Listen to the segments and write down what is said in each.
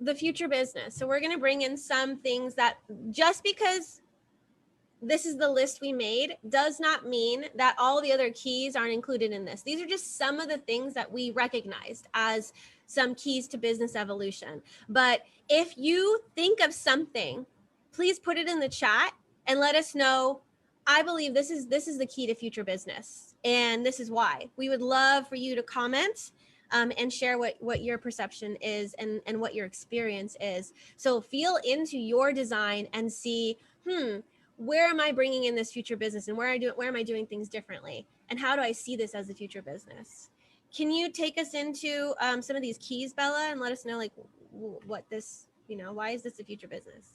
the future business. So we're going to bring in some things that, just because this is the list we made, does not mean that all the other keys aren't included in this. These are just some of the things that we recognized as some keys to business evolution. But if you think of something, please put it in the chat and let us know. I believe this is the key to future business, and this is why. We would love for you to comment and share what your perception is and what your experience is. So feel into your design and see, where am I bringing in this future business, and where am I doing things differently, and how do I see this as a future business? Can you take us into some of these keys, Bella, and let us know, like, what this, why is this a future business?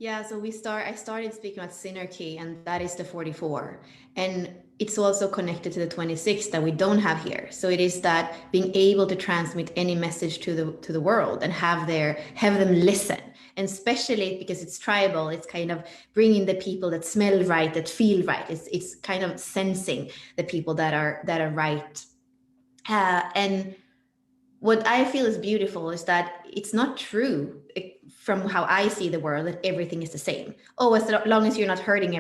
Yeah, so I started speaking about synergy, and that is the 44. And it's also connected to the 26 that we don't have here. So it is that being able to transmit any message to the world and have them listen. And especially because it's tribal, it's kind of bringing the people that smell right, that feel right. It's kind of sensing the people that are right. And what I feel is beautiful is that it's not true from how I see the world that everything is the same. Oh, as long as you're not hurting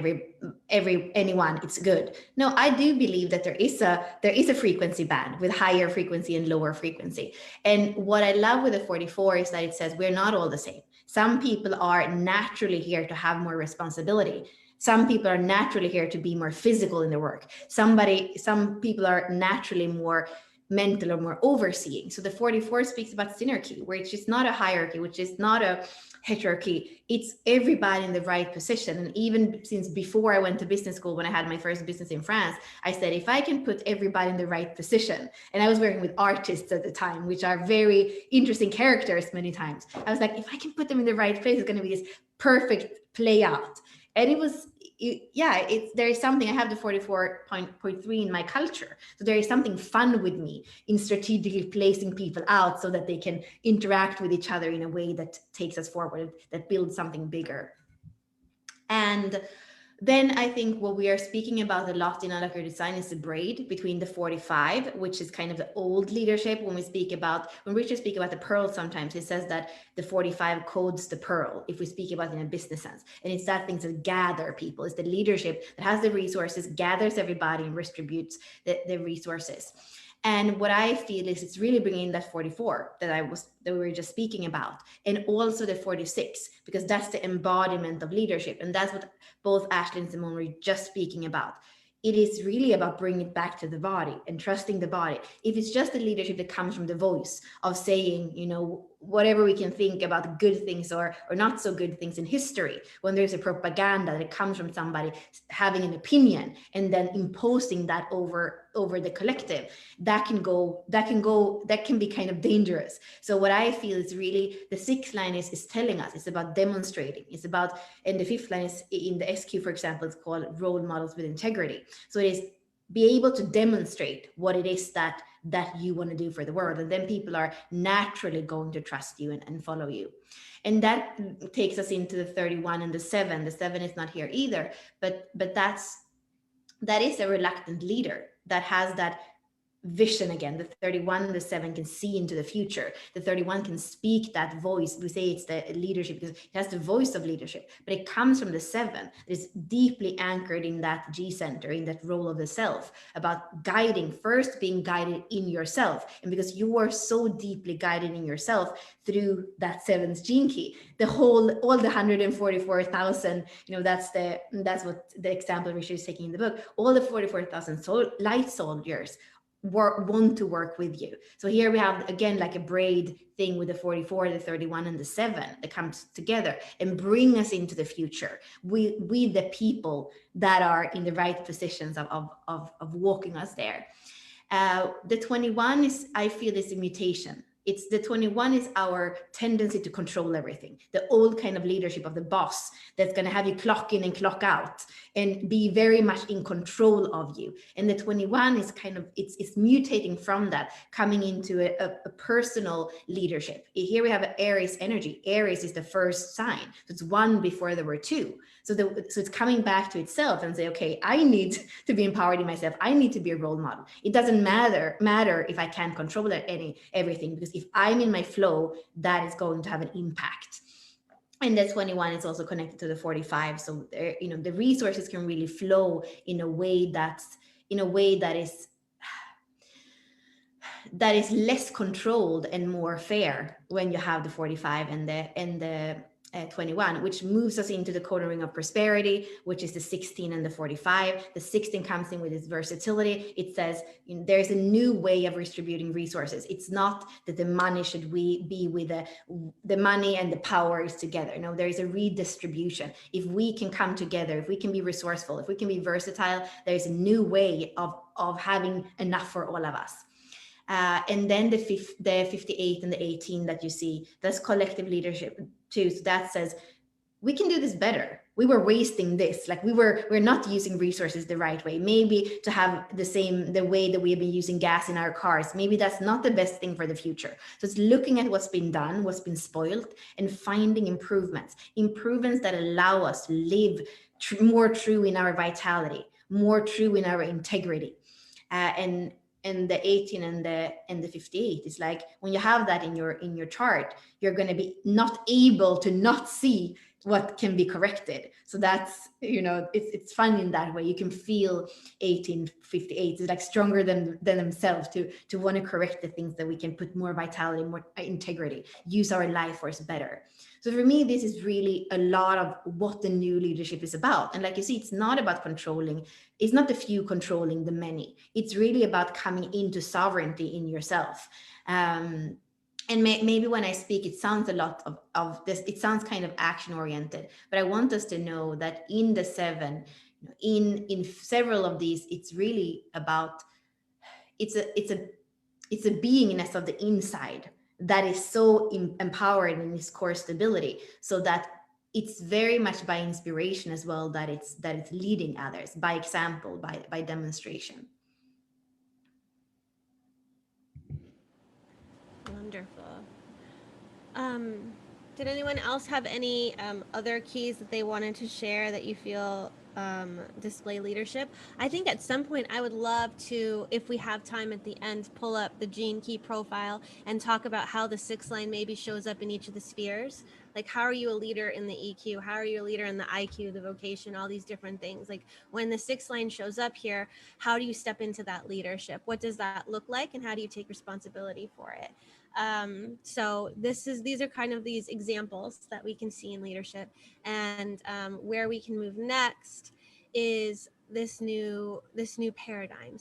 anyone, it's good. No, I do believe that there is a frequency band with higher frequency and lower frequency. And what I love with the 44 is that it says we're not all the same. Some people are naturally here to have more responsibility. Some people are naturally here to be more physical in their work. Some people are naturally more mental or more overseeing. So the 44 speaks about synergy, where it's just not a hierarchy, which is not a hierarchy. It's everybody in the right position. And even since before I went to business school, when I had my first business in France, I said, if I can put everybody in the right position, and I was working with artists at the time, which are very interesting characters many times. I was like, if I can put them in the right place, it's going to be this perfect play out. And there is something. I have the 44.3 in my culture. So there is something fun with me in strategically placing people out so that they can interact with each other in a way that takes us forward, that builds something bigger. And then I think what we are speaking about a lot in Adakar design is the braid between the 45, which is kind of the old leadership. When Richard speaks about the pearl, sometimes he says that the 45 codes the pearl, if we speak about it in a business sense. And it's that things that gather people. It's the leadership that has the resources, gathers everybody and distributes the resources. And what I feel is it's really bringing in that 44 that we were just speaking about, and also the 46, because that's the embodiment of leadership. And that's what both Ashley and Simone were just speaking about. It is really about bringing it back to the body and trusting the body. If it's just the leadership that comes from the voice of saying, whatever we can think about good things or not so good things in history, when there's a propaganda that comes from somebody having an opinion and then imposing that over the collective, that can be kind of dangerous. So what I feel is really the 6th line is telling us, it's about demonstrating. It's about, and the 5th line is in the SQ, for example, it's called role models with integrity. So it is be able to demonstrate what it is that you want to do for the world. And then people are naturally going to trust you and follow you. And that takes us into the 31 and the 7. The 7 is not here either, but that is a reluctant leader that has that vision. Again, the 31 and the 7 can see into the future. The 31 can speak that voice. We say it's the leadership because it has the voice of leadership, but it comes from the 7. It's deeply anchored in that G center, in that role of the self, about guiding, first being guided in yourself. And because you are so deeply guided in yourself through that 7th gene key, all the 144,000, that's what the example Richard is taking in the book, all the 44,000 light soldiers want to work with you. So here we have again like a braid thing with the 44, the 31 and the 7 that comes together and bring us into the future with the people that are in the right positions of walking us there. The 21 is, I feel, is a mutation. It's the 21 is our tendency to control everything. The old kind of leadership of the boss that's going to have you clock in and clock out and be very much in control of you. And the 21 is kind of, it's mutating from that, coming into a personal leadership. Here we have Aries energy. Aries is the first sign. So it's 1 before there were 2. So it's coming back to itself and say, okay, I need to be empowered in myself. I need to be a role model. It doesn't matter if I can't control everything, because if I'm in my flow, that is going to have an impact. And the 21 is also connected to the 45. So there, you know, the resources can really flow in a way that is less controlled and more fair when you have the 45 and the 21, which moves us into the codon ring of prosperity, which is the 16 and the 45. The 16 comes in with its versatility. It says, you know, there's a new way of redistributing resources. It's not that the money should be with the money and the power is together. No, there is a redistribution. If we can come together, if we can be resourceful, if we can be versatile, there's a new way of having enough for all of us. And then the 58 and the 18 that you see, that's collective leadership too. So that says we can do this better. We were wasting this, like we're not using resources the right way. Maybe to have the way that we have been using gas in our cars, maybe that's not the best thing for the future. So it's looking at what's been done, what's been spoiled, and finding improvements that allow us to live more true in our vitality, more true in our integrity. And the 18 and the 58 is like, when you have that in your chart, you're going to be not able to not see what can be corrected. So that's, you know, it's fun in that way. You can feel 1858 is like stronger than themselves to want to correct the things that we can put more vitality, more integrity, use our life force better. So for me, this is really a lot of what the new leadership is about. And like you see, it's not about controlling. It's not the few controlling the many. It's really about coming into sovereignty in yourself. And maybe when I speak, it sounds a lot of this, it sounds kind of action oriented, but I want us to know that in the 7, in several of these, it's really about, it's a beingness of the inside that is so empowered in its core stability, so that it's very much by inspiration as well, that it's leading others by example, by demonstration. Wonderful. Did anyone else have any other keys that they wanted to share that you feel display leadership? I think at some point I would love to, if we have time at the end, pull up the gene key profile and talk about how the 6 line maybe shows up in each of the spheres. Like, how are you a leader in the EQ? How are you a leader in the IQ, the vocation, all these different things? Like, when the 6 line shows up here, how do you step into that leadership? What does that look like? And how do you take responsibility for it? So these are kind of these examples that we can see in leadership. And where we can move next is this new paradigm.